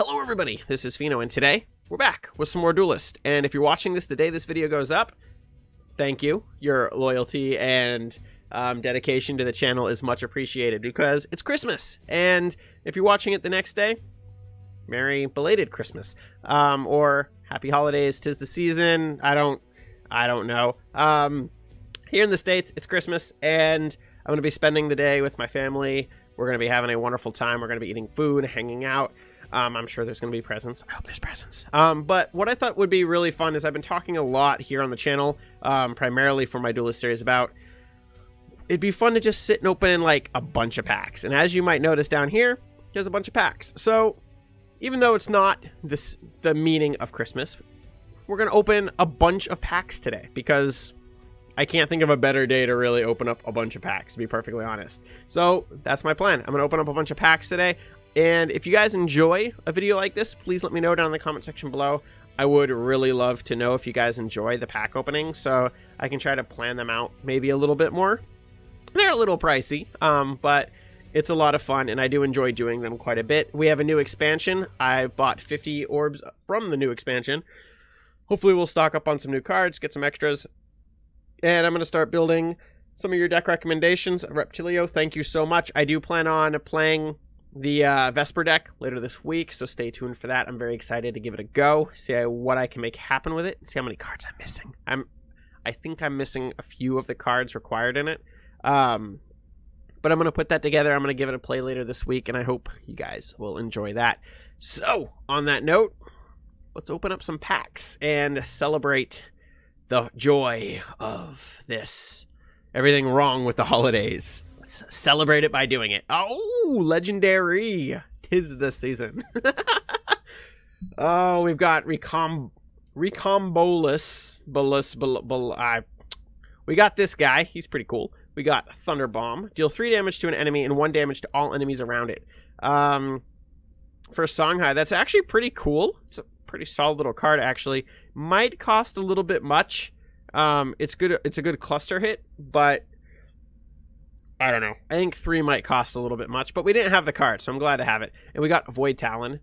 Hello everybody, this is Pheno, and today we're back with some more Duelyst. And if you're watching this the day this video goes up, thank you. Your loyalty and dedication to the channel is much appreciated because it's Christmas. And if you're watching it the next day, Merry belated Christmas. Or Happy Holidays, 'tis the season. I don't know. Here in the States, it's Christmas, and I'm going to be spending the day with my family. We're going to be having a wonderful time. We're going to be eating food, hanging out. I'm sure there's going to be presents. I hope there's presents. But what I thought would be really fun is I've been talking a lot here on the channel, primarily for my Duelyst series, about it'd be fun to just sit and open like a bunch of packs. And as you might notice down here, there's a bunch of packs. So even though it's not the meaning of Christmas, we're going to open a bunch of packs today because I can't think of a better day to really open up a bunch of packs, to be perfectly honest. So that's my plan. I'm going to open up a bunch of packs today. And if you guys enjoy a video like this, please let me know down in the comment section below. I would really love to know if you guys enjoy the pack opening, so I can try to plan them out maybe a little bit more. They're a little pricey, but it's a lot of fun, and I do enjoy doing them quite a bit. We have a new expansion. I bought 50 orbs from the new expansion. Hopefully we'll stock up on some new cards, get some extras, and I'm going to start building some of your deck recommendations. Reptilio, thank you so much. I do plan on playing the Vesper deck later this week, so stay tuned for that. I'm very excited to give it a go, see what I can make happen with it, and see how many cards I'm missing. I think I'm missing a few of the cards required in it, but I'm going to put that together. I'm going to give it a play later this week, and I hope you guys will enjoy that. So, on that note, let's open up some packs and celebrate the joy of this. Everything wrong with the holidays. Let's celebrate it by doing it. Oh, legendary. 'Tis the season. Oh, we've got Recombolus. We got this guy. He's pretty cool. We got Thunder Bomb. Deal 3 damage to an enemy and 1 damage to all enemies around it. For Songhai, that's actually pretty cool. It's a pretty solid little card, actually. Might cost a little bit much. It's good. It's a good cluster hit, but I don't know. I think 3 might cost a little bit much, but we didn't have the card, so I'm glad to have it. And we got Void Talon.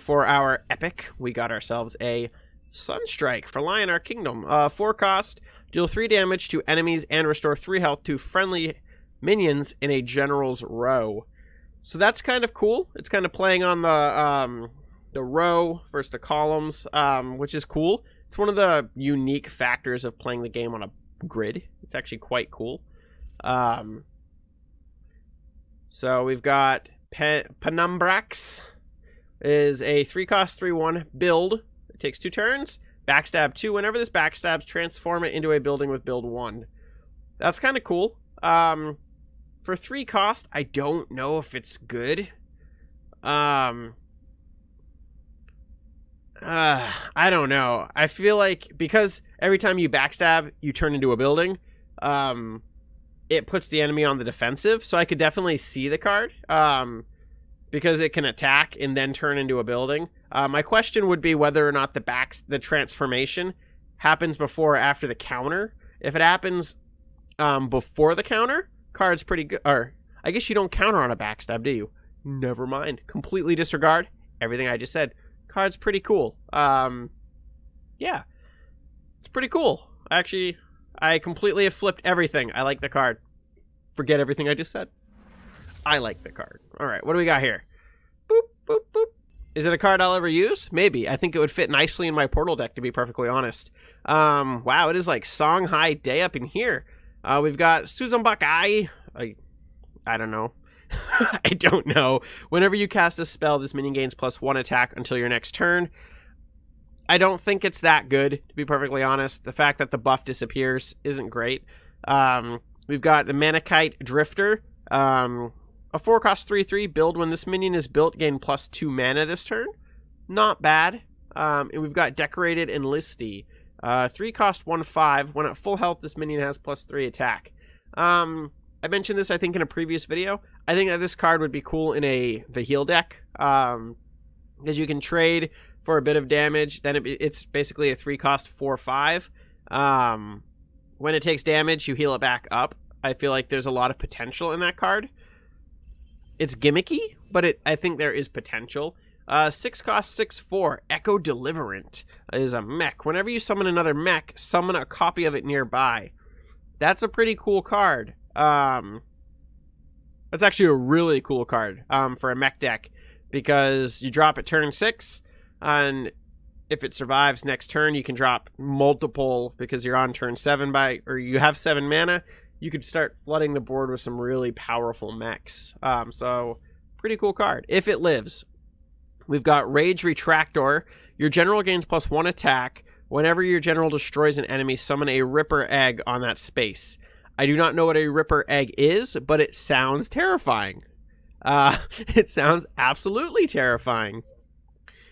For our epic, we got ourselves a Sunstrike for Lion Our Kingdom. 4 cost, deal 3 damage to enemies and restore 3 health to friendly minions in a general's row. So that's kind of cool. It's kind of playing on the row versus the columns, which is cool. It's one of the unique factors of playing the game on a grid. It's actually quite cool. So we've got Penumbrax. Is a 3-cost 3/1 build. It takes 2 turns. Backstab 2. Whenever this backstabs, transform it into a building with build 1. That's kind of cool. For 3 cost, I don't know if it's good. I don't know. I feel like because every time you backstab, you turn into a building. It puts the enemy on the defensive, so I could definitely see the card because it can attack and then turn into a building. My question would be whether or not the transformation happens before or after the counter. If it happens before the counter, card's pretty good. Or I guess you don't counter on a backstab, do you? Never mind. Completely disregard everything I just said. Card's pretty cool. Yeah, it's pretty cool. Actually, I completely have flipped everything. I like the card. Forget everything I just said. I like the card. All right, what do we got here? Boop, boop, boop. Is it a card I'll ever use? Maybe. I think it would fit nicely in my portal deck, to be perfectly honest. Wow, it is like Songhai Day up in here. We've got Suzumbakai. I don't know. I don't know. Whenever you cast a spell, this minion gains +1 attack until your next turn. I don't think it's that good, to be perfectly honest. The fact that the buff disappears isn't great. We've got the Manakite Drifter. A 4-cost 3/3 build. When this minion is built, gain +2 mana this turn. Not bad. And we've got Decorated Enlistee. 3-cost 1/5. When at full health, this minion has +3 attack. I mentioned this, I think, in a previous video. I think that this card would be cool in the heal deck. Because you can trade for a bit of damage. Then it's basically a 3-cost 4/5. When it takes damage, you heal it back up. I feel like there's a lot of potential in that card. It's gimmicky, but I think there is potential. 6 cost 6/4. Echo Deliverant is a mech. Whenever you summon another mech, summon a copy of it nearby. That's a pretty cool card. That's actually a really cool card for a mech deck, because you drop it turn 6, and if it survives next turn, you can drop multiple, because you're on turn 7 or you have 7 mana. You could start flooding the board with some really powerful mechs. So pretty cool card if it lives. We've got Rage Retractor. Your general gains +1 attack. Whenever your general destroys an enemy, summon a Ripper Egg on that space. I do not know what a Ripper Egg is, but it sounds terrifying. It sounds absolutely terrifying.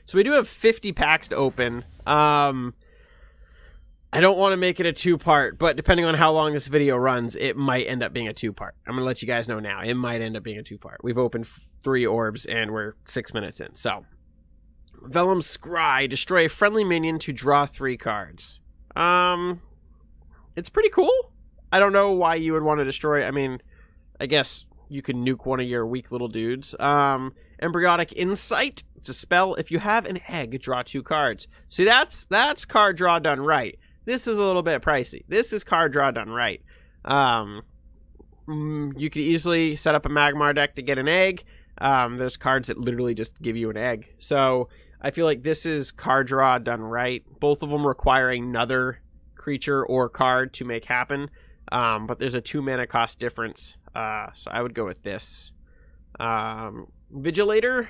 So we do have 50 packs to open. I don't want to make it a 2-part, but depending on how long this video runs, it might end up being a 2-part. I'm going to let you guys know now. It might end up being a 2-part. We've opened 3 orbs, and we're 6 minutes in. So, Vellum Scry. Destroy a friendly minion to draw 3 cards. It's pretty cool. I don't know why you would want to destroy. I mean, I guess you can nuke one of your weak little dudes. Embryonic Insight. It's a spell. If you have an egg, draw 2 cards. See, that's card draw done right. This is a little bit pricey. This is card draw done right. You could easily set up a Magmar deck to get an egg. There's cards that literally just give you an egg. So I feel like this is card draw done right. Both of them require another creature or card to make happen. But there's a 2 mana cost difference. So I would go with this. Vigilator.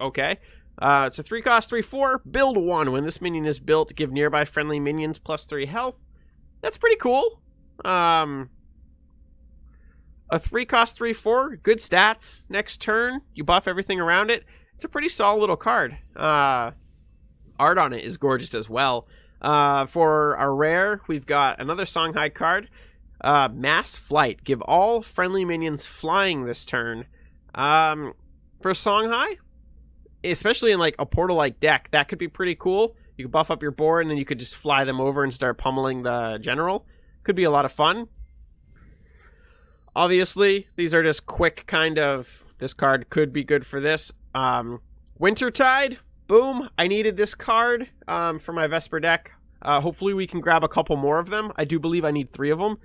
Okay. It's a 3 cost 3/4. Build 1. When this minion is built, give nearby friendly minions +3 health. That's pretty cool. A 3 cost 3/4. Good stats. Next turn, you buff everything around it. It's a pretty solid little card. Art on it is gorgeous as well. For our rare, we've got another Songhai card. Mass Flight. Give all friendly minions flying this turn. For Songhai, especially in like a portal-like deck, that could be pretty cool. You could buff up your board, and then you could just fly them over and start pummeling the general. Could be a lot of fun. Obviously, these are just quick kind of... This card could be good for this. Wintertide. Boom. I needed this card for my Vesper deck. Hopefully we can grab a couple more of them. I do believe I need 3 of them.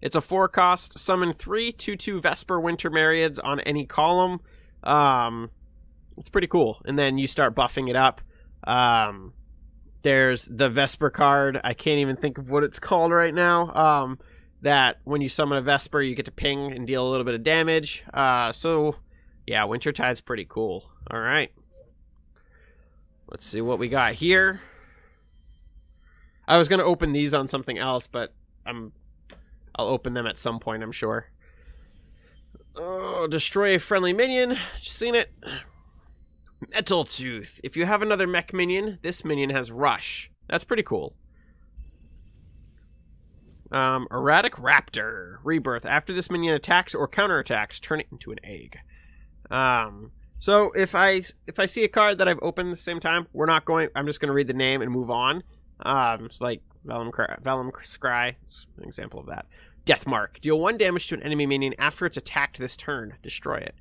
It's a 4 cost. Summon 3 2/2 Vesper Winter Myriads on any column. It's pretty cool. And then you start buffing it up. There's the Vesper card. I can't even think of what it's called right now. That when you summon a Vesper, you get to ping and deal a little bit of damage. So, yeah, Wintertide's pretty cool. All right. Let's see what we got here. I was going to open these on something else, but I'll open them at some point, I'm sure. Oh, destroy a friendly minion. Just seen it. Metal Tooth. If you have another mech minion, this minion has Rush. That's pretty cool. Erratic Raptor. Rebirth. After this minion attacks or counterattacks, turn it into an egg. So if I see a card that I've opened at the same time, I'm just going to read the name and move on. It's like Vellum Scry. It's an example of that. Deathmark. Deal 1 damage to an enemy minion after it's attacked this turn. Destroy it.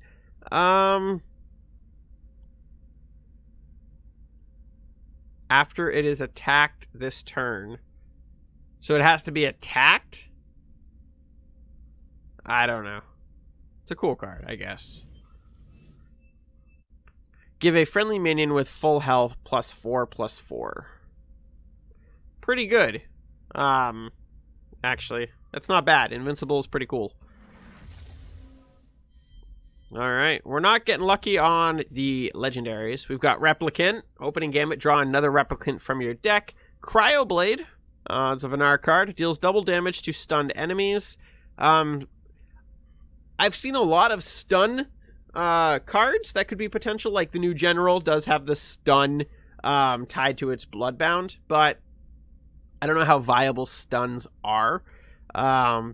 After it is attacked this turn. So it has to be attacked? I don't know. It's a cool card, I guess. Give a friendly minion with full health +4/+4. Pretty good. Actually, that's not bad. Invincible is pretty cool. Alright, we're not getting lucky on the legendaries. We've got Replicant. Opening Gambit, draw another Replicant from your deck. Cryoblade. It's a Venar card. Deals double damage to stunned enemies. I've seen a lot of stun cards that could be potential. Like the new General does have the stun tied to its Bloodbound, but I don't know how viable stuns are.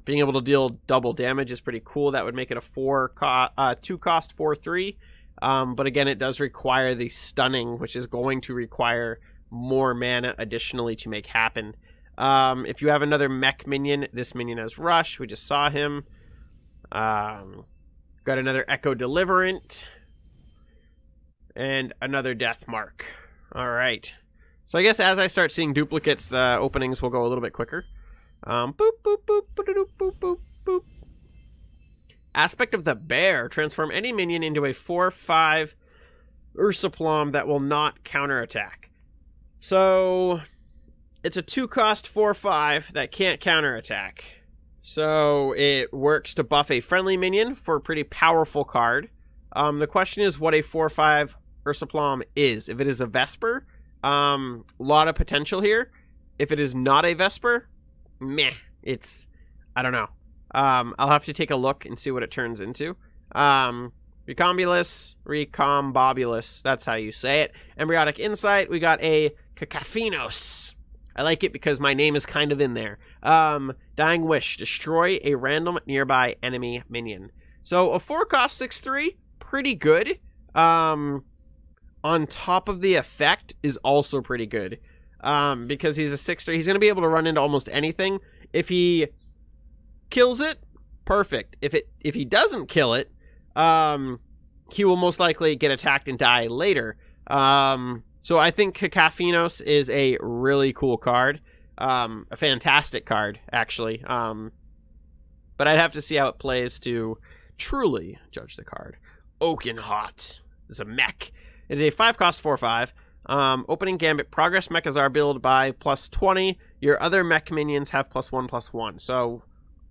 Being able to deal double damage is pretty cool. That would make it a 2 cost 4/3. But again, it does require the stunning, which is going to require more mana additionally to make happen. If you have another mech minion, this minion has Rush. We just saw him. Got another Echo Deliverant. And another death mark. All right. So I guess as I start seeing duplicates, the openings will go a little bit quicker. Boop, boop, boop, boop, boop, boop, boop. Aspect of the Bear. Transform any minion into a 4/5 Ursaplom that will not counterattack. So it's a 2-cost 4/5 that can't counterattack. So it works to buff a friendly minion for a pretty powerful card. The question is what a 4/5 Ursaplom is. If it is a Vesper, a lot of potential here. If it is not a Vesper, meh. I don't know. I'll have to take a look and see what it turns into. Recombobulus, that's how you say it. Embryonic Insight, we got a Pheno. I like it because my name is kind of in there. Dying Wish, destroy a random nearby enemy minion. So a 4-cost 6/3, pretty good. On top of the effect is also pretty good. Because he's a 6/3, he's going to be able to run into almost anything. If he kills it, perfect. If he doesn't kill it, he will most likely get attacked and die later. So I think Pheno is a really cool card. A fantastic card, actually. But I'd have to see how it plays to truly judge the card. Oakenhot is a mech. It is a 5-cost 4/5. Opening Gambit, progress Mechazar build by +20. Your other mech minions have +1/+1. So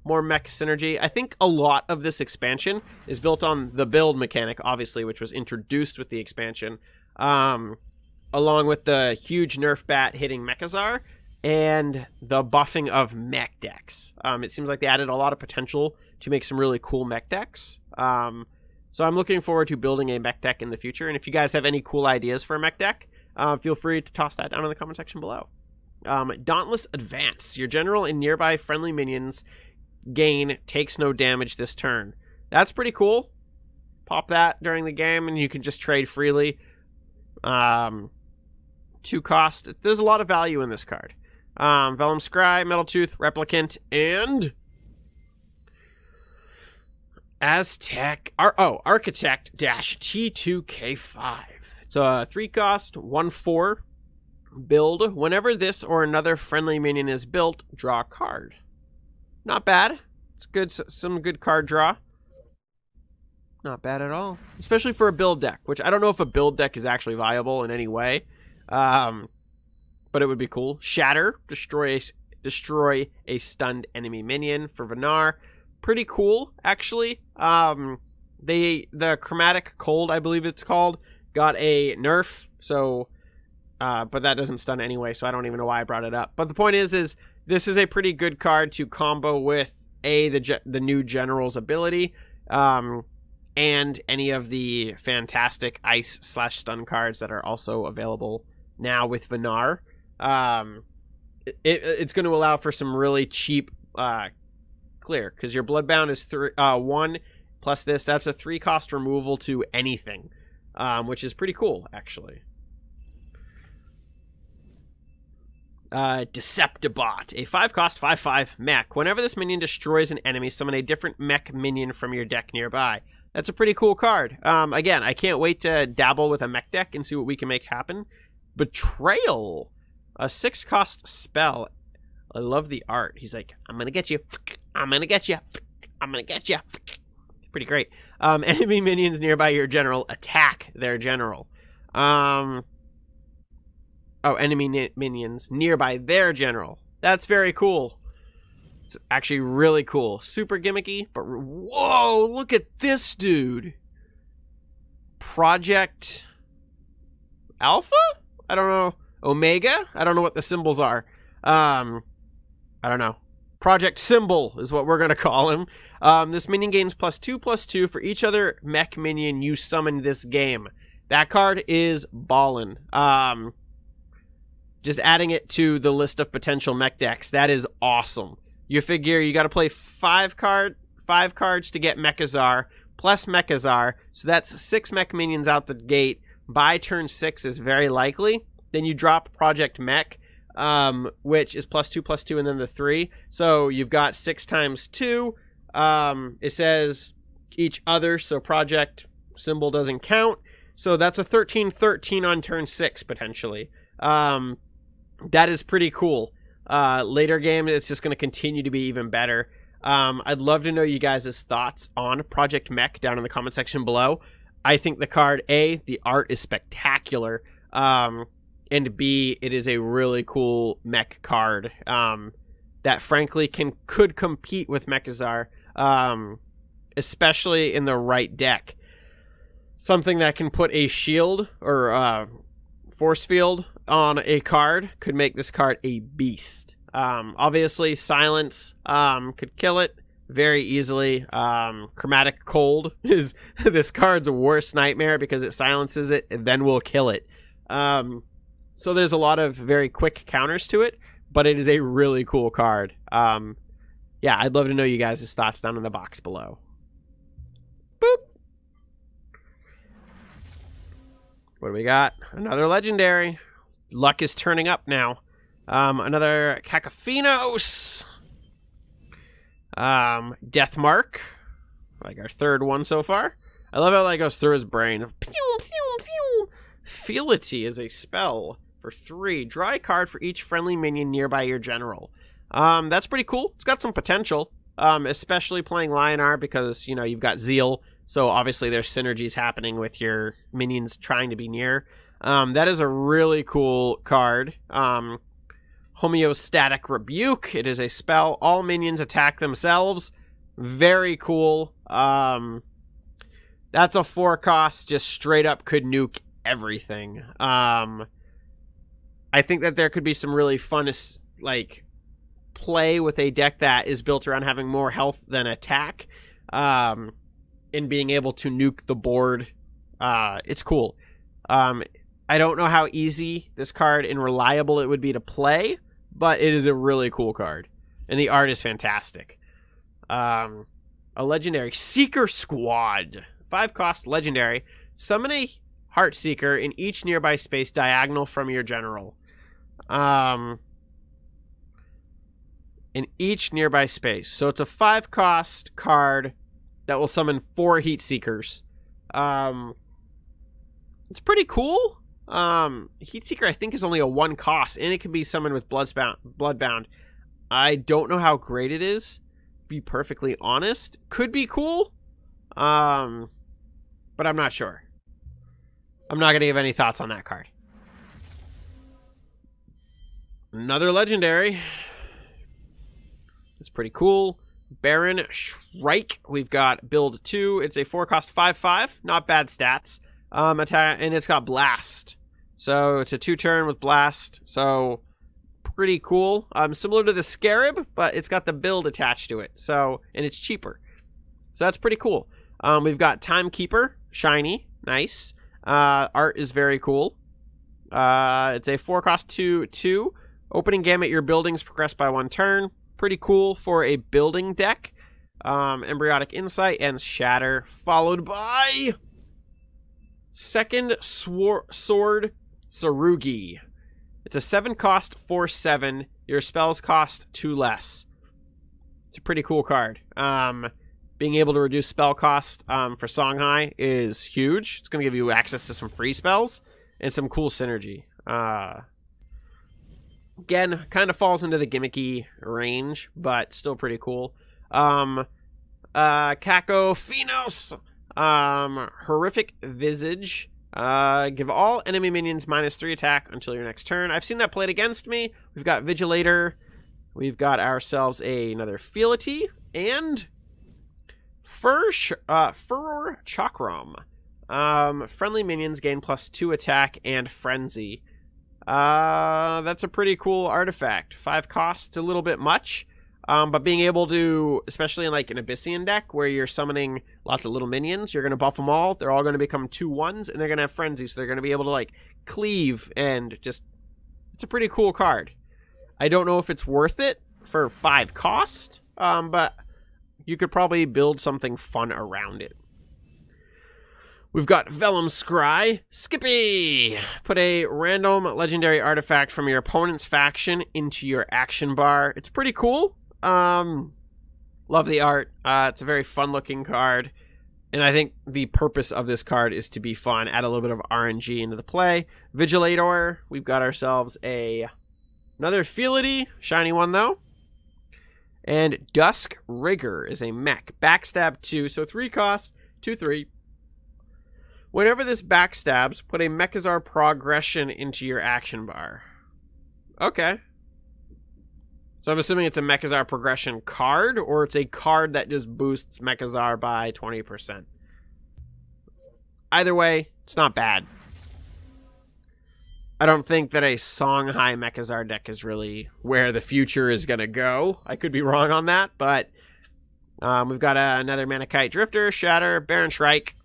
more mech synergy. I think a lot of this expansion is built on the build mechanic, obviously, which was introduced with the expansion, along with the huge nerf bat hitting Mechazar and the buffing of mech decks. It seems like they added a lot of potential to make some really cool mech decks. So I'm looking forward to building a mech deck in the future. And if you guys have any cool ideas for a mech deck, feel free to toss that down in the comment section below. Dauntless Advance. Your general and nearby friendly minions gain takes no damage this turn. That's pretty cool. Pop that during the game and you can just trade freely. 2 cost. There's a lot of value in this card. Vellum Scry, Metal Tooth, Replicant, and Architect-T2K5. It's a 3-cost 1/4 build. Whenever this or another friendly minion is built, draw a card. Not bad. It's good. Some good card draw. Not bad at all. Especially for a build deck, which I don't know if a build deck is actually viable in any way. But it would be cool. Shatter. Destroy a stunned enemy minion for Venar. Pretty cool, actually. The Chromatic Cold, I believe it's called, got a nerf. So, but that doesn't stun anyway, so I don't even know why I brought it up. But the point is this is a pretty good card to combo with the new General's ability, and any of the fantastic ice/stun cards that are also available now with Venar. It's going to allow for some really cheap clear, because your Bloodbound is 1 plus this. That's a 3-cost removal to anything, which is pretty cool, actually. Deceptibot, a 5-cost 5/5 mech. Whenever this minion destroys an enemy, summon a different mech minion from your deck nearby. That's a pretty cool card. Again, I can't wait to dabble with a mech deck and see what we can make happen. Betrayal, a 6-cost spell. I love the art. He's like, I'm gonna get you. I'm gonna get you. I'm gonna get you. Pretty great. Enemy minions nearby your general attack their general. Enemy minions nearby their general. That's very cool. It's actually really cool. Super gimmicky, but whoa, look at this dude. Project Alpha? I don't know. Omega? I don't know what the symbols are. I don't know. Project Symbol is what we're going to call him. This minion gains +2/+2 for each other mech minion you summon this game. That card is ballin'. Just adding it to the list of potential mech decks. That is awesome. You figure you got to play 5 cards to get Mechazar, plus Mechazar. So that's 6 mech minions out the gate. By turn 6 is very likely. Then you drop Project Mech, which is +2/+2 and then the 3. So you've got 6 times 2. It says each other, so Project Symbol doesn't count. So that's a 13/13 on turn 6, potentially. That is pretty cool. Later game, it's just going to continue to be even better. I'd love to know you guys' thoughts on Project Mech down in the comment section below. I think the card, A, the art is spectacular, and B, it is a really cool mech card that frankly could compete with Mechazar, especially in the right deck. Something that can put a shield or force field on a card could make this card a beast. Obviously, silence could kill it very easily. Chromatic Cold is this card's worst nightmare because it silences it and then will kill it. So there's a lot of very quick counters to it, but it is a really cool card. Yeah, I'd love to know you guys' thoughts down in the box below. Boop. What do we got? Another legendary. Luck is turning up now. Another Pheno. Deathmark. Like our third one so far. I love how that goes through his brain. Pew, pew, pew. Fealty is a spell for 3. Draw a card for each friendly minion nearby your general. That's pretty cool. It's got some potential. Especially playing Lionar because, you know, you've got Zeal. So obviously there's synergies happening with your minions trying to be near. That is a really cool card. Homeostatic Rebuke. It is a spell. All minions attack themselves. Very cool. That's a 4 cost. Just straight up could nuke everything. I think that there could be some really fun, like, play with a deck that is built around having more health than attack. And being able to nuke the board. It's cool. I don't know how easy this card and reliable it would be to play, but it is a really cool card. And the art is fantastic. A legendary Seeker Squad. 5 cost legendary. Summon a Heartseeker in each nearby space diagonal from your general. In each nearby space. So it's a 5 cost card that will summon 4 Heatseekers. It's pretty cool. Heatseeker, I think, is only a 1 cost, and it can be summoned with Bloodbound. I don't know how great it is, to be perfectly honest. Could be cool, but I'm not sure. I'm not going to give any thoughts on that card. Another legendary. It's pretty cool. Baron Shrike. We've got build 2. It's a 4 cost 5/5. Not bad stats. Attack, and it's got Blast. So it's a 2-turn with Blast. So pretty cool. Similar to the Scarab, but it's got the build attached to it. So, and it's cheaper. So that's pretty cool. We've got Timekeeper. Shiny. Nice. Art is very cool. It's a 4 cost 2/2. Opening Gambit, your buildings progress by 1 turn. Pretty cool for a building deck. Embryonic Insight and Shatter, followed by Second Sword Sarugi. It's a 7 cost 4/7. Your spells cost 2 less. It's a pretty cool card. Being able to reduce spell cost for Songhai is huge. It's going to give you access to some free spells and some cool synergy. Again, kind of falls into the gimmicky range, but still pretty cool. Kako Phenos. Horrific Visage. Give all enemy minions -3 attack until your next turn. I've seen that played against me. We've got Vigilator. We've got ourselves another Fealty. And Furor Chakram. Friendly minions gain +2 attack and Frenzy. That's a pretty cool artifact. 5 costs, a little bit much. But being able to, especially in like an Abyssian deck where you're summoning lots of little minions, you're going to buff them all. They're all going to become 2/1s, and they're going to have Frenzy, so they're going to be able to like cleave and just, it's a pretty cool card. I don't know if it's worth it for 5 cost, but you could probably build something fun around it. We've got Vellum Scry. Skippy! Put a random legendary artifact from your opponent's faction into your action bar. It's pretty cool. Love the art. It's a very fun looking card. And I think the purpose of this card is to be fun, add a little bit of RNG into the play. Vigilator, we've got ourselves another Feality, shiny one though. And Dusk Rigger is a mech. Backstab 2, so 3 costs, 2/3. Whenever this backstabs, put a Mechazar progression into your action bar. Okay. So I'm assuming it's a Mechazar progression card, or it's a card that just boosts Mechazar by 20%. Either way, it's not bad. I don't think that a Songhai Mechazar deck is really where the future is going to go. I could be wrong on that, but we've got another Manakite Drifter, Shatter, Baron Shrike,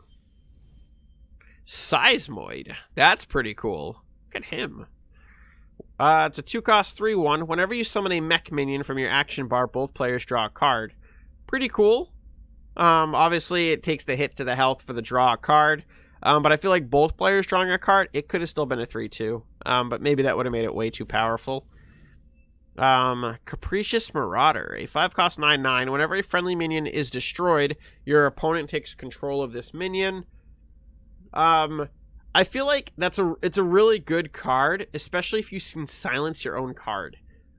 Seismoid. That's pretty cool. Look at him. It's a 2-cost 3/1. Whenever you summon a mech minion from your action bar, both players draw a card. Pretty cool. Obviously, it takes the hit to the health for the draw a card. But I feel like both players drawing a card, it could have still been a 3/2. But maybe that would have made it way too powerful. Capricious Marauder, a 5-cost 9/9. Whenever a friendly minion is destroyed, your opponent takes control of this minion. I feel like it's a really good card, especially if you can silence your own card.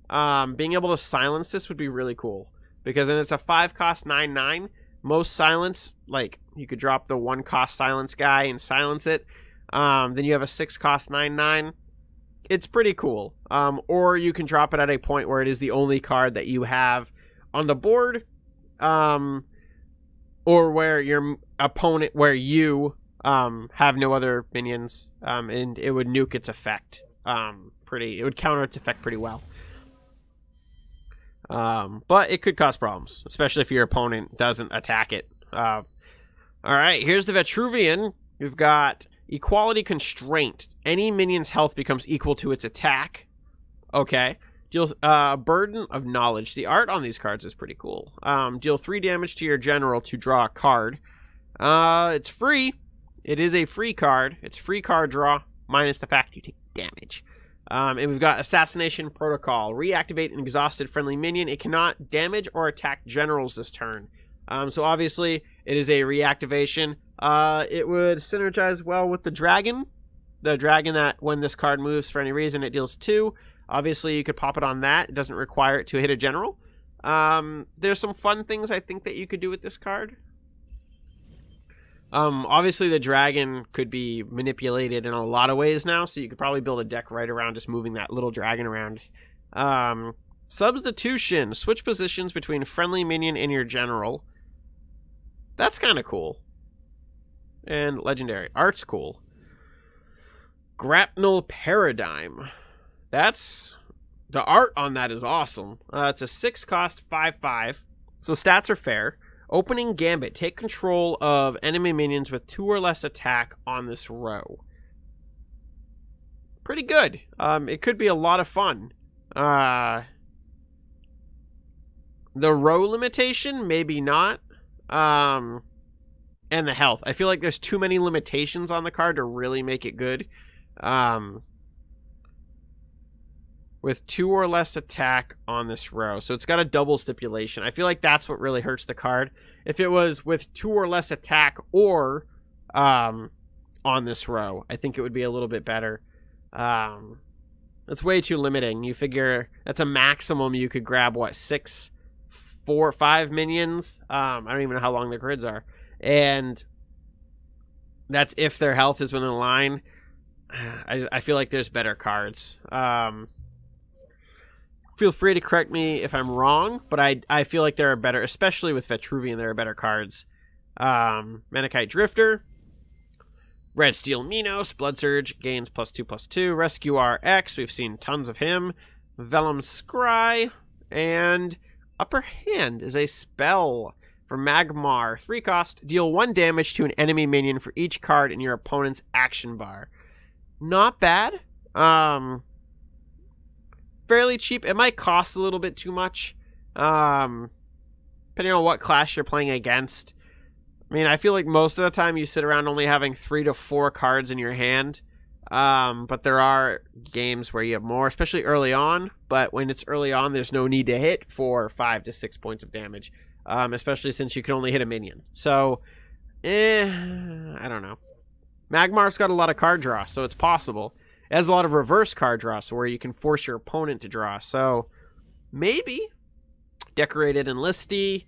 Being able to silence this would be really cool, because then it's a 5-cost 9/9. Most silence, like, you could drop the 1-cost silence guy and silence it. Then you have a 6-cost 9/9. It's pretty cool. Or you can drop it at a point where it is the only card that you have on the board. Or where your opponent, where you have no other minions, and it would nuke its effect. It would counter its effect pretty well. But it could cause problems, especially if your opponent doesn't attack it. Alright, here's the Vitruvian. We've got Equality Constraint. Any minion's health becomes equal to its attack. Okay. Deal Burden of Knowledge. The art on these cards is pretty cool. Deal 3 damage to your general to draw a card. It's free. It is a free card. It's free card draw, minus the fact you take damage. And we've got Assassination Protocol. Reactivate an exhausted friendly minion. It cannot damage or attack generals this turn. So obviously, it is a reactivation. It would synergize well with the dragon. The dragon that, when this card moves for any reason, it deals 2. Obviously, you could pop it on that. It doesn't require it to hit a general. There's some fun things I think that you could do with this card. Obviously, the dragon could be manipulated in a lot of ways now, so you could probably build a deck right around just moving that little dragon around. Substitution. Switch positions between friendly minion and your general. That's kind of cool. And legendary. Art's cool. Grapnel Paradigm. The art on that is awesome. It's a 6-cost 5/5, so stats are fair. Opening Gambit. Take control of enemy minions with 2 or less attack on this row. Pretty good. It could be a lot of fun. The row limitation, maybe not. And the health. I feel like there's too many limitations on the card to really make it good. With 2 or less attack on this row. So it's got a double stipulation. I feel like that's what really hurts the card. If it was with 2 or less attack or on this row, I think it would be a little bit better. It's way too limiting. You figure that's a maximum you could grab, what, 6, 4, 5 minions? I don't even know how long the grids are. And that's if their health is within a line. I feel like there's better cards. Feel free to correct me if I'm wrong, but I feel like there are better, especially with Vitruvian, there are better cards. Manakite Drifter, Red Steel Minos, Blood Surge, gains +2/+2, Rescue RX, we've seen tons of him, Vellum Scry, and Upper Hand is a spell from Magmar. 3-cost, deal 1 damage to an enemy minion for each card in your opponent's action bar. Not bad. Fairly cheap. It might cost a little bit too much, depending on what class you're playing against. I mean, I feel like most of the time you sit around only having 3 to 4 cards in your hand, but there are games where you have more, especially early on. But when it's early on, there's no need to hit for 5 to 6 points of damage, especially since you can only hit a minion. So I don't know. Magmar's got a lot of card draw, so it's possible. It has a lot of reverse card draw, so where you can force your opponent to draw. So maybe. Decorated and Listy.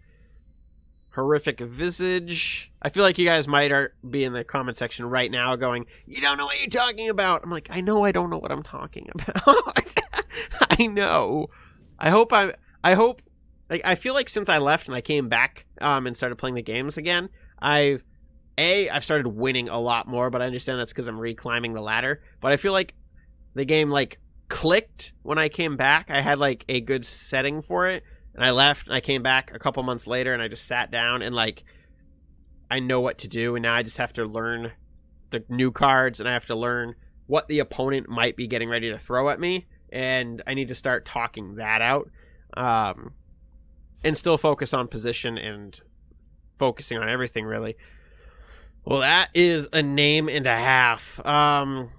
Horrific Visage. I feel like you guys might be in the comment section right now going, you don't know what you're talking about. I'm like, I know I don't know what I'm talking about. I know. I hope, like, I feel like since I left and I came back and started playing the games again, I've started winning a lot more, but I understand that's because I'm reclimbing the ladder. But I feel like the game, like, clicked when I came back. I had, like, a good setting for it. And I left, and I came back a couple months later, and I just sat down, and, like, I know what to do, and now I just have to learn the new cards, and I have to learn what the opponent might be getting ready to throw at me, and I need to start talking that out, and still focus on position and focusing on everything, really. Well, that is a name and a half. Korlama,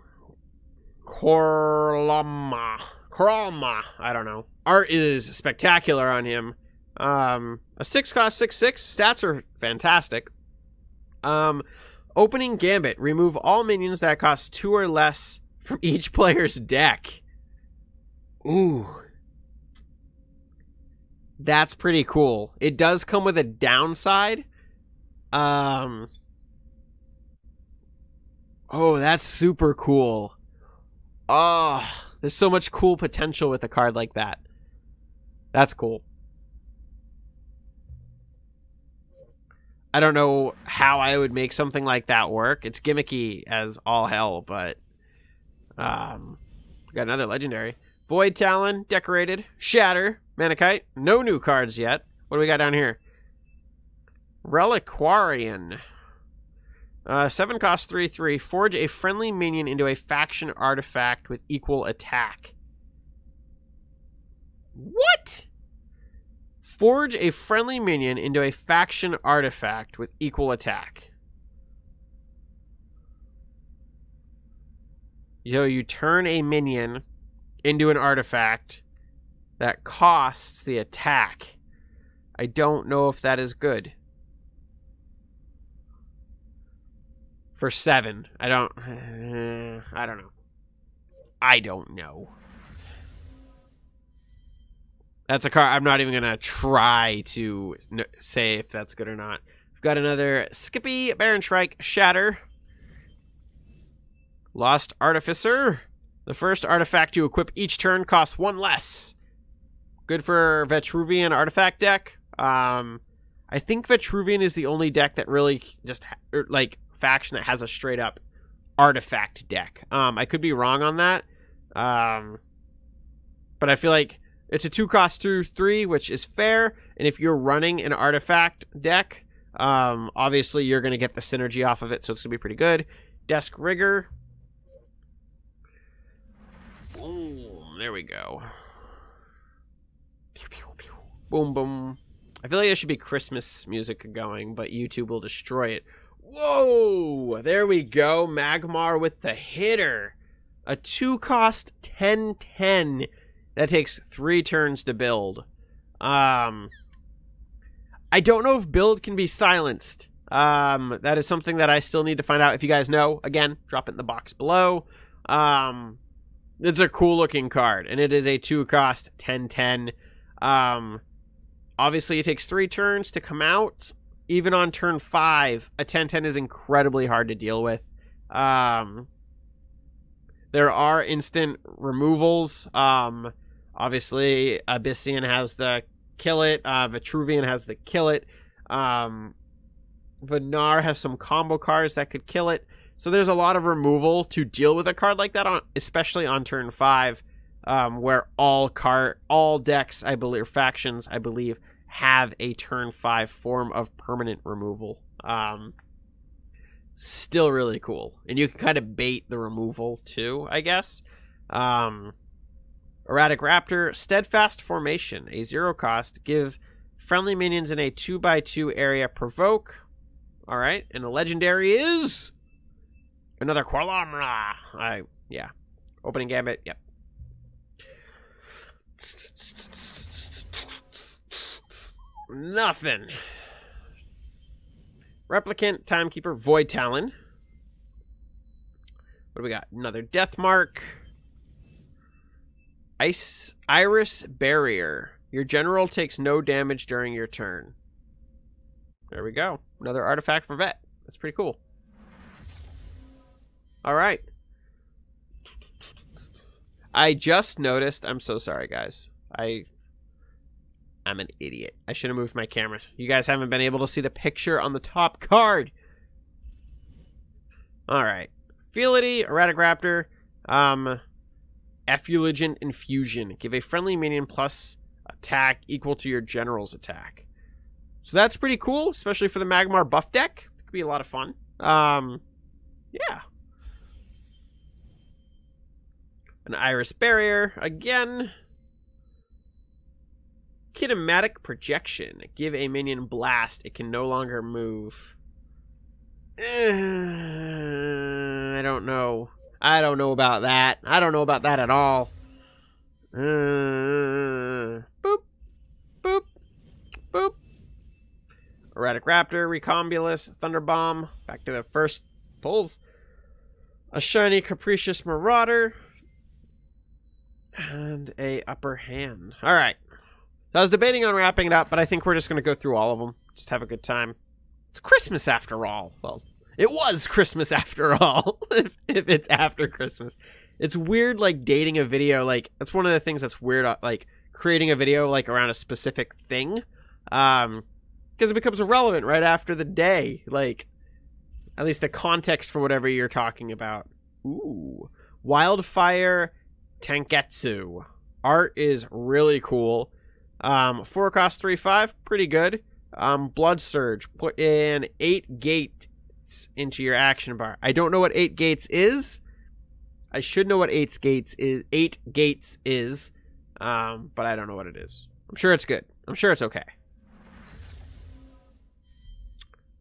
I don't know. Art is spectacular on him. A 6 cost 6/6. Stats are fantastic. Opening Gambit. Remove all minions that cost 2 or less from each player's deck. Ooh. That's pretty cool. It does come with a downside. Oh, that's super cool. Oh, there's so much cool potential with a card like that. That's cool. I don't know how I would make something like that work. It's gimmicky as all hell, but we got another legendary. Void Talon, Decorated, Shatter, Manakite. No new cards yet. What do we got down here? Reliquarian. 7 cost 3/3. Forge a friendly minion into a faction artifact with equal attack. What? Forge a friendly minion into a faction artifact with equal attack. So you turn a minion into an artifact that costs the attack. I don't know if that is good. For 7. I don't know. I don't know. That's a card I'm not even going to try to say if that's good or not. We've got another Skippy, Baron Shrike, Shatter. Lost Artificer. The first artifact you equip each turn costs 1 less. Good for Vitruvian artifact deck. I think Vitruvian is the only deck that really just, faction that has a straight up artifact deck. I could be wrong on that. But I feel like it's a 2 cost 2/3, which is fair. And if you're running an artifact deck, obviously you're going to get the synergy off of it, so it's going to be pretty good. Desk Rigger. Boom. There we go. Boom, boom. I feel like there should be Christmas music going, but YouTube will destroy it. Whoa! There we go. Magmar with the hitter. A 2 cost 10/10. That takes 3 turns to build. I don't know if build can be silenced. That is something that I still need to find out. If you guys know, again, drop it in the box below. It's a cool looking card, and it is a 2 cost 10/10. Obviously, it takes 3 turns to come out. Even on turn 5, a 10/10 is incredibly hard to deal with. There are instant removals. Obviously, Abyssian has the kill it. Vitruvian has the kill it. Venar has some combo cards that could kill it. So there's a lot of removal to deal with a card like that, especially on turn 5, where all decks, I believe, or factions, I believe, have a turn 5 form of permanent removal. Still really cool. And you can kind of bait the removal too, I guess. Erratic Raptor, Steadfast Formation, a 0 cost. Give friendly minions in a 2x2 area provoke. Alright, and the legendary is another Korlamra. Yeah. Opening Gambit, yep. Nothing. Replicant, Timekeeper, Void Talon. What do we got? Another Death Mark. Iris Barrier. Your general takes no damage during your turn. There we go. Another artifact for vet. That's pretty cool. Alright. I just noticed. I'm so sorry, guys. I'm an idiot. I should have moved my camera. You guys haven't been able to see the picture on the top card. Alright. Fealty, Erratic Raptor, Effulgent Infusion. Give a friendly minion plus attack equal to your general's attack. So that's pretty cool, especially for the Magmar buff deck. It could be a lot of fun. Yeah. An Iris Barrier, again. Kinematic Projection. Give a minion blast. It can no longer move. I don't know. I don't know about that. I don't know about that at all. Boop. Boop. Boop. Erratic Raptor, Recombulus, Thunderbomb. Back to the first pulls. A Shiny Capricious Marauder. And a Upper Hand. Alright. So I was debating on wrapping it up, but I think we're just going to go through all of them. Just have a good time. It's Christmas after all. Well, it was Christmas after all. if it's after Christmas. It's weird, like, dating a video. Like, that's one of the things that's weird, like, creating a video, like, around a specific thing. Because it becomes irrelevant right after the day. Like, at least the context for whatever you're talking about. Ooh. Wildfire Tanketsu. Art is really cool. 4 cost 3/5, pretty good. Blood Surge. Put in 8 gates into your action bar. I don't know what 8 gates is. I should know what 8 gates is. 8 gates is. But I don't know what it is. I'm sure it's good. I'm sure it's okay.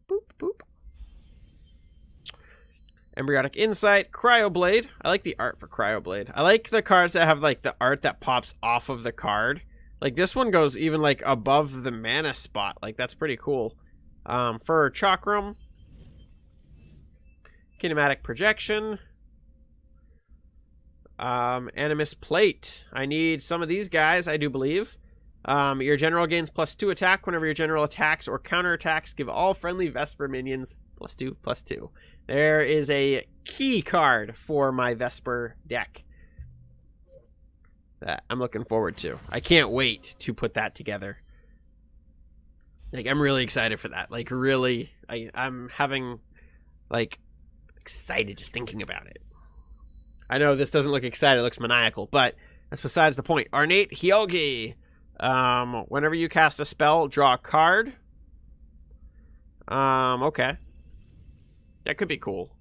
Boop, boop. Embryonic Insight. Cryoblade. I like the art for Cryoblade. I like the cards that have, like, the art that pops off of the card. Like, this one goes even, like, above the mana spot. Like, that's pretty cool. For Chakram. Kinematic Projection. Animus Plate. I need some of these guys, I do believe. Your general gains +2 attack whenever your general attacks or counterattacks. Give all friendly Vesper minions +2/+2. There is a key card for my Vesper deck that I'm looking forward to. I can't wait to put that together. Like, I'm really excited for that. Like, really, I'm having, like, excited just thinking about it. I know this doesn't look excited, it looks maniacal, but that's besides the point. Ornate Hyogi. Whenever you cast a spell, draw a card. Okay. That could be cool.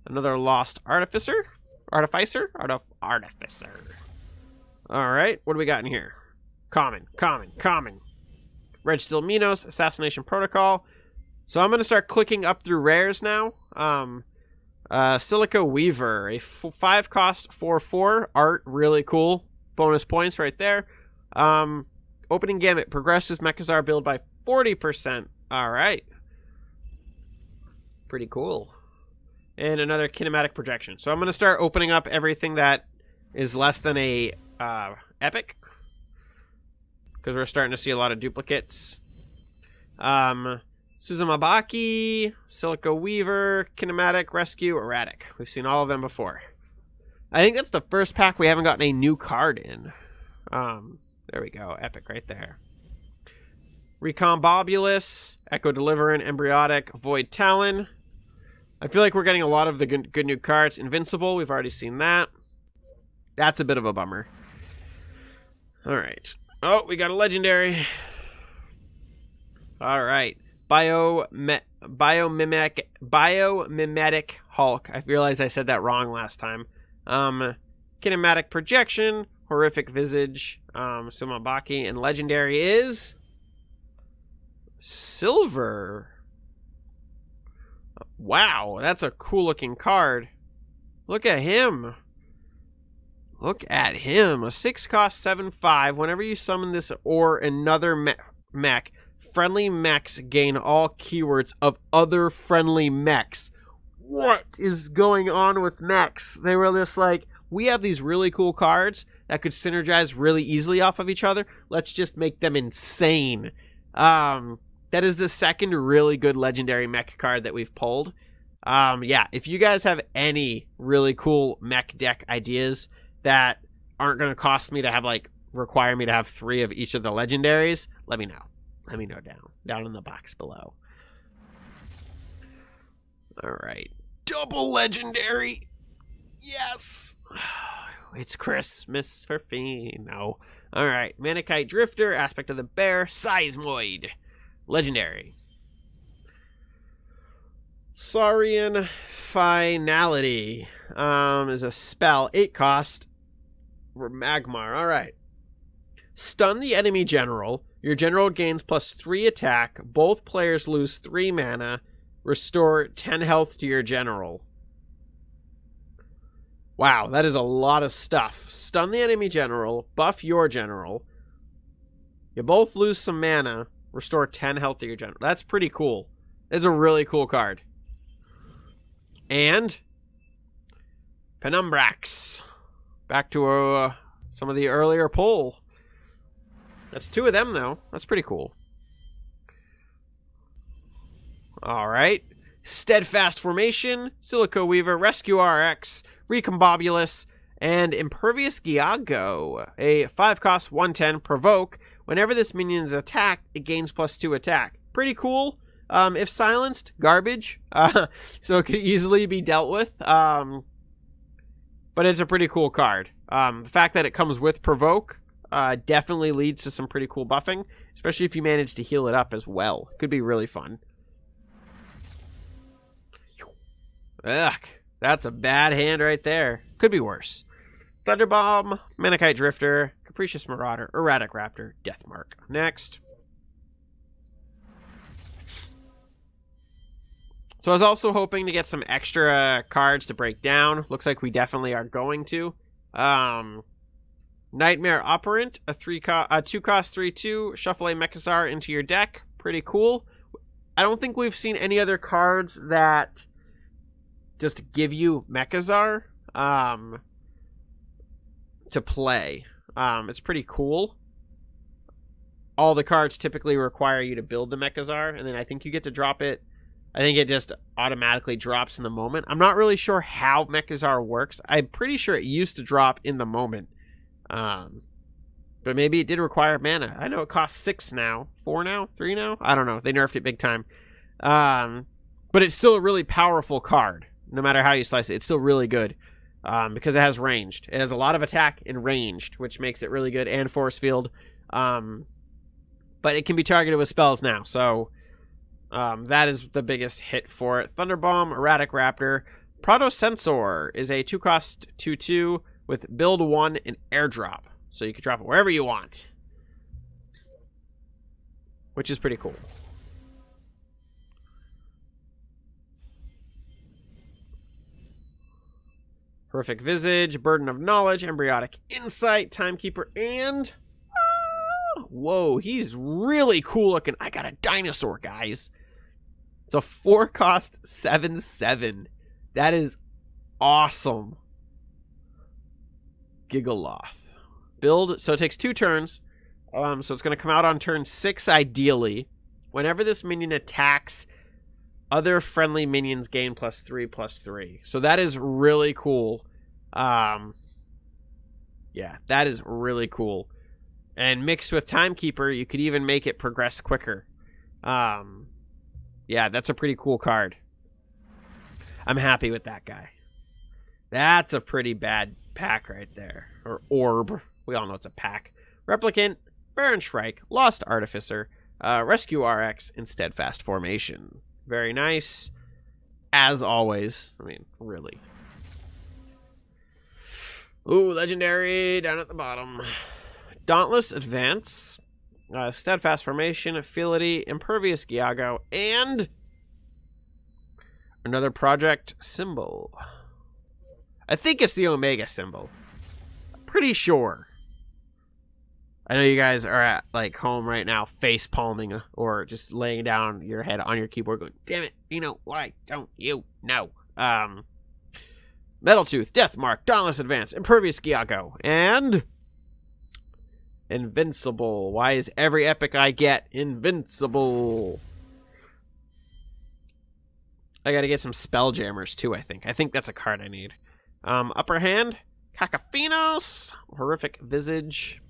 Another Lost Artificer. Artificer. Alright, what do we got in here? Common. Red Steel Minos, Assassination Protocol. So I'm going to start clicking up through rares now. Silica Weaver, a 5 cost 4/4. Art, really cool. Bonus points right there. Opening Gamut, progresses Mechazar build by 40%. Alright. Pretty cool. And another Kinematic Projection. So I'm going to start opening up everything that is less than a epic, because we're starting to see a lot of duplicates. Suzumabaki, Silica Weaver, Kinematic, Rescue, Erratic. We've seen all of them before. I think that's the first pack we haven't gotten a new card in. There we go. Epic right there. Recombobulus, Echo Deliverant, Embryotic, Void Talon. I feel like we're getting a lot of the good new cards. Invincible, we've already seen that. That's a bit of a bummer. Alright. Oh, we got a legendary. Alright. Biomimetic Hulk. I realized I said that wrong last time. Kinematic Projection, Horrific Visage, Sumabaki, and legendary is Silver. Wow, that's a cool looking card. Look at him. Look at him. A 6 cost 7/5. Whenever you summon this or another mech, Friendly mechs gain all keywords of other friendly mechs. What is going on with mechs? They were just like, we have these really cool cards that could synergize really easily off of each other. Let's just make them insane. That is the second really good legendary mech card that we've pulled. Yeah, if you guys have any really cool mech deck ideas that aren't going to cost me to have, like, require me to have 3 of each of the legendaries, let me know. Let me know down in the box below. All right. Double legendary. Yes. It's Christmas for Pheno. All right. Manakite Drifter, Aspect of the Bear, Seismoid. Legendary. Saurian Finality is a spell. 8 cost for Magmar. All right. Stun the enemy general. Your general gains +3 attack. Both players lose 3 mana. Restore 10 health to your general. Wow, that is a lot of stuff. Stun the enemy general. Buff your general. You both lose some mana. Restore 10 health to your general. That's pretty cool. It's a really cool card. And Penumbrax. Back to some of the earlier pull. That's 2 of them, though. That's pretty cool. All right. Steadfast Formation, Silico Weaver, Rescue RX, Recombobulus, and Impervious Giago. A 5-cost 1/10 Provoke. Whenever this minion is attacked, it gains +2 attack. Pretty cool. If silenced, garbage. So it could easily be dealt with. But it's a pretty cool card. The fact that it comes with Provoke definitely leads to some pretty cool buffing, especially if you manage to heal it up as well. Could be really fun. Ugh, that's a bad hand right there. Could be worse. Thunderbomb, Manakite Drifter, Capricious Marauder, Erratic Raptor, Deathmark. Next. So I was also hoping to get some extra cards to break down. Looks like we definitely are going to. Nightmare Operant, a 2-cost 3/2, shuffle a Mechazar into your deck. Pretty cool. I don't think we've seen any other cards that just give you Mechazar to play. It's pretty cool. All the cards typically require you to build the Mechazar, and then I think you get to drop it. I think it just automatically drops in the moment. I'm not really sure how Mechazar works. I'm pretty sure it used to drop in the moment. But maybe it did require mana. I know it costs 6 now. 4 now? 3 now? I don't know. They nerfed it big time. But it's still a really powerful card. No matter how you slice it, it's still really good. Because it has ranged. It has a lot of attack and ranged, which makes it really good. And force field. But it can be targeted with spells now. So that is the biggest hit for it. Thunderbomb, Erratic Raptor. Protosensor is a 2-cost 2/2 with build 1 and airdrop. So you can drop it wherever you want. Which is pretty cool. Horrific Visage, Burden of Knowledge, Embryonic Insight, Timekeeper, and... whoa, he's really cool looking. I got a dinosaur, guys. It's a 4-cost 7/7. That is awesome. Gigaloth. Build, so it takes 2 turns. So it's going to come out on turn 6 ideally. Whenever this minion attacks, other friendly minions gain +3/+3. So that is really cool. Yeah, that is really cool. And mixed with Timekeeper, you could even make it progress quicker. Yeah, that's a pretty cool card. I'm happy with that guy. That's a pretty bad pack right there. Or orb. We all know it's a pack. Replicant, Baron Shrike, Lost Artificer, Rescue RX, and Steadfast Formation. Very nice. As always. I mean, really. Ooh, Legendary down at the bottom. Dauntless Advance, Steadfast Formation, Affility, Impervious Giago, and another project symbol. I think it's the Omega symbol. Pretty sure. I know you guys are at like home right now, face palming or just laying down your head on your keyboard, going, "Damn it, why don't you know?" Metal Tooth, Deathmark, Dauntless Advance, Impervious Giago, and Invincible. Why is every epic I get invincible? I gotta get some Spelljammers too, I think. I think that's a card I need. Upper Hand, Cacopheno's, Horrific Visage,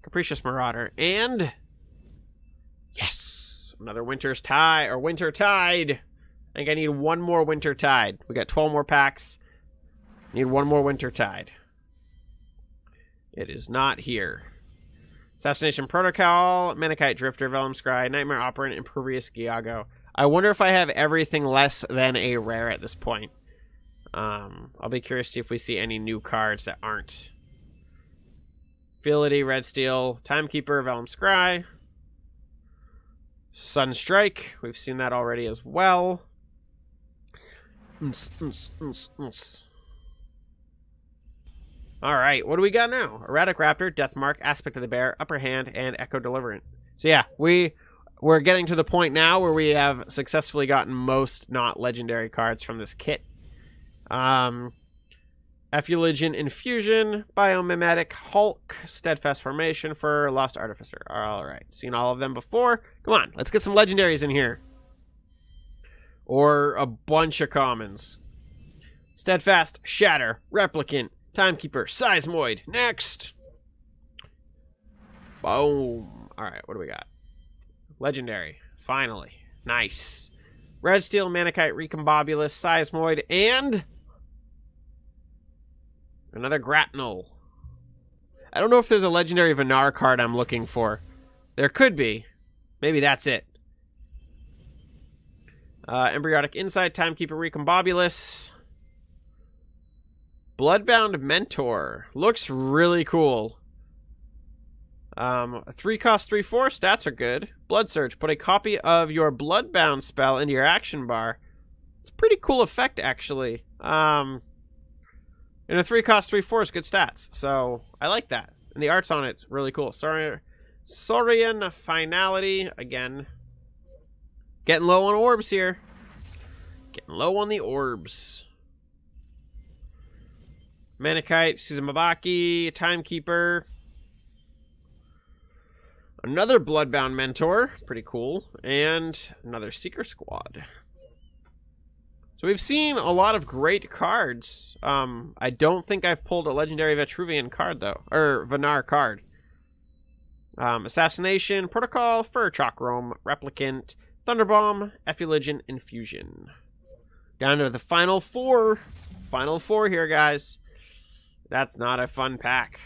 Capricious Marauder, and yes, another Winter's Tide, or Winter Tide. I think I need one more Winter Tide. We got 12 more packs. Need one more Winter Tide. It is not here. Assassination Protocol, Manakite Drifter, Vellum Scry, Nightmare Operant, Impervious Giago. I wonder if I have everything less than a rare at this point. I'll be curious to see if we see any new cards that aren't. Fidelity, Red Steel, Timekeeper, Vellum Scry, Sunstrike. We've seen that already as well. Alright, what do we got now? Erratic Raptor, Deathmark, Aspect of the Bear, Upper Hand, and Echo Deliverant. So yeah, we're getting to the point now where we have successfully gotten most not legendary cards from this kit. Effusion Infusion, Biomimetic, Hulk, Steadfast Formation for Lost Artificer. Alright, seen all of them before. Come on, let's get some legendaries in here. Or a bunch of commons. Steadfast, Shatter, Replicant, Timekeeper, Seismoid. Next. Boom. Alright, what do we got? Legendary. Finally. Nice. Red Steel, Manakite, Recombobulus, Seismoid, and another Grapnel. I don't know if there's a legendary Venar card I'm looking for. There could be. Maybe that's it. Embryonic Insight, Timekeeper, Recombobulus. Bloodbound Mentor. Looks really cool. 3 cost 3/4. Stats are good. Blood Surge. Put a copy of your Bloodbound spell into your action bar. It's a pretty cool effect, actually. And a 3 cost 3/4 is good stats. So, I like that. And the art's on it's really cool. Saurian Finality. Again. Getting low on orbs here. Getting low on the orbs. Manakite, Suzumabaki, Timekeeper. Another Bloodbound Mentor. Pretty cool. And another Seeker Squad. So we've seen a lot of great cards. I don't think I've pulled a legendary Vitruvian card, though. Or Venar card. Assassination, Protocol, Fur Chakram, Replicant, Thunderbomb, Effusion Infusion. Down to the final 4. Final 4 here, guys. That's not a fun pack.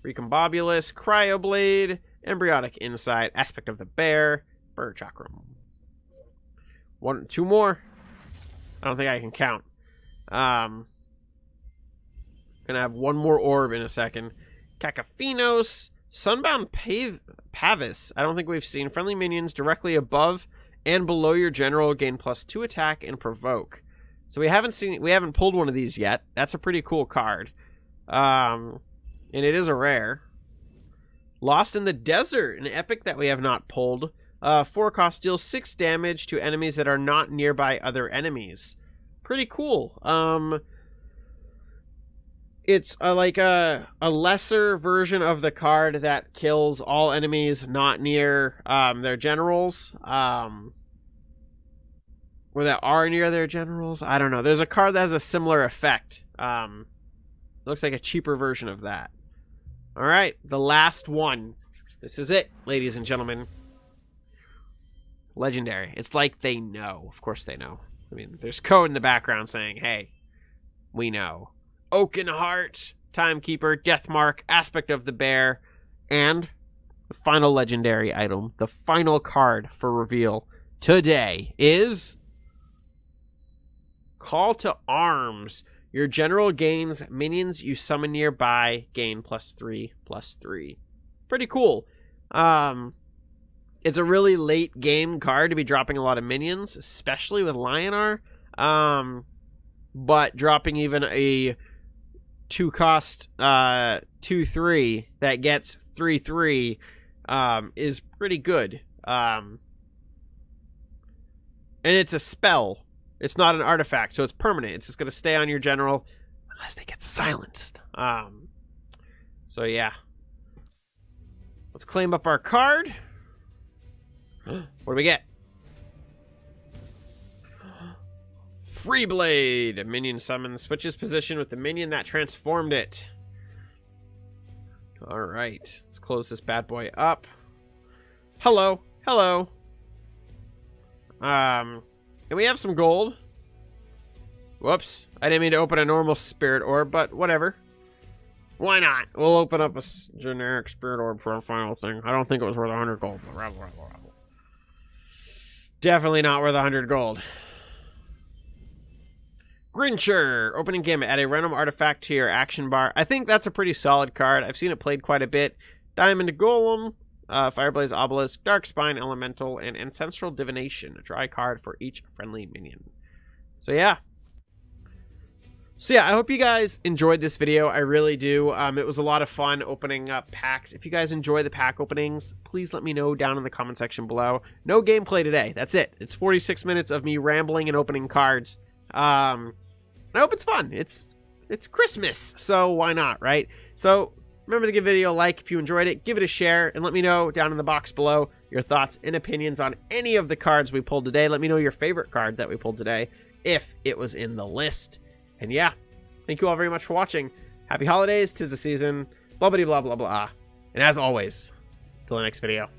Recombobulus, Cryoblade, Embryonic Insight, Aspect of the Bear, Fur Chakram. 2 more. I don't think I can count. Gonna have 1 more orb in a second. Cacophenos, Sunbound Pavis. I don't think we've seen. Friendly minions directly above and below your general gain +2 attack and provoke. So we haven't pulled one of these yet. That's a pretty cool card. And it is a rare. Lost in the Desert, an epic that we have not pulled. 4 cost, deals 6 damage to enemies that are not nearby other enemies. Pretty cool. It's like a lesser version of the card that kills all enemies not near their generals. Or that are near their generals. I don't know. There's a card that has a similar effect. Looks like a cheaper version of that. Alright, the last one. This is it, ladies and gentlemen. Legendary. It's like they know. Of course they know. I mean, there's code in the background saying, hey, we know. Oakenheart, Timekeeper, Deathmark, Aspect of the Bear, and the final legendary item, the final card for reveal today is Call to Arms. Your general gains minions you summon nearby gain +3/+3. Pretty cool. It's a really late game card to be dropping a lot of minions, especially with Lionar. But dropping even a 2-cost 2/3 that gets 3/3 is pretty good. And it's a spell. It's not an artifact, so it's permanent. It's just going to stay on your general unless they get silenced. So yeah. Let's claim up our card. What do we get? Free Blade. A minion summon switches position with the minion that transformed it. Alright. Let's close this bad boy up. Hello. Hello. And we have some gold. Whoops. I didn't mean to open a normal spirit orb, but whatever. Why not? We'll open up a generic spirit orb for a final thing. I don't think it was worth 100 gold. Definitely not worth 100 gold. Grincher. Opening Gambit. Add a random artifact to your action bar. I think that's a pretty solid card. I've seen it played quite a bit. Diamond Golem, Fireblaze Obelisk, Dark Spine Elemental, and Ancestral Divination. A dry card for each friendly minion. So yeah. I hope you guys enjoyed this video. I really do. It was a lot of fun opening up packs. If you guys enjoy the pack openings, please let me know down in the comment section below. No gameplay today. That's it. It's 46 minutes of me rambling and opening cards. I hope it's fun. It's Christmas, so why not, right? So remember to give the video a like if you enjoyed it. Give it a share, and let me know down in the box below your thoughts and opinions on any of the cards we pulled today. Let me know your favorite card that we pulled today, if it was in the list. And yeah, thank you all very much for watching. Happy holidays, 'tis the season, blah blah blah blah blah. And as always, till the next video.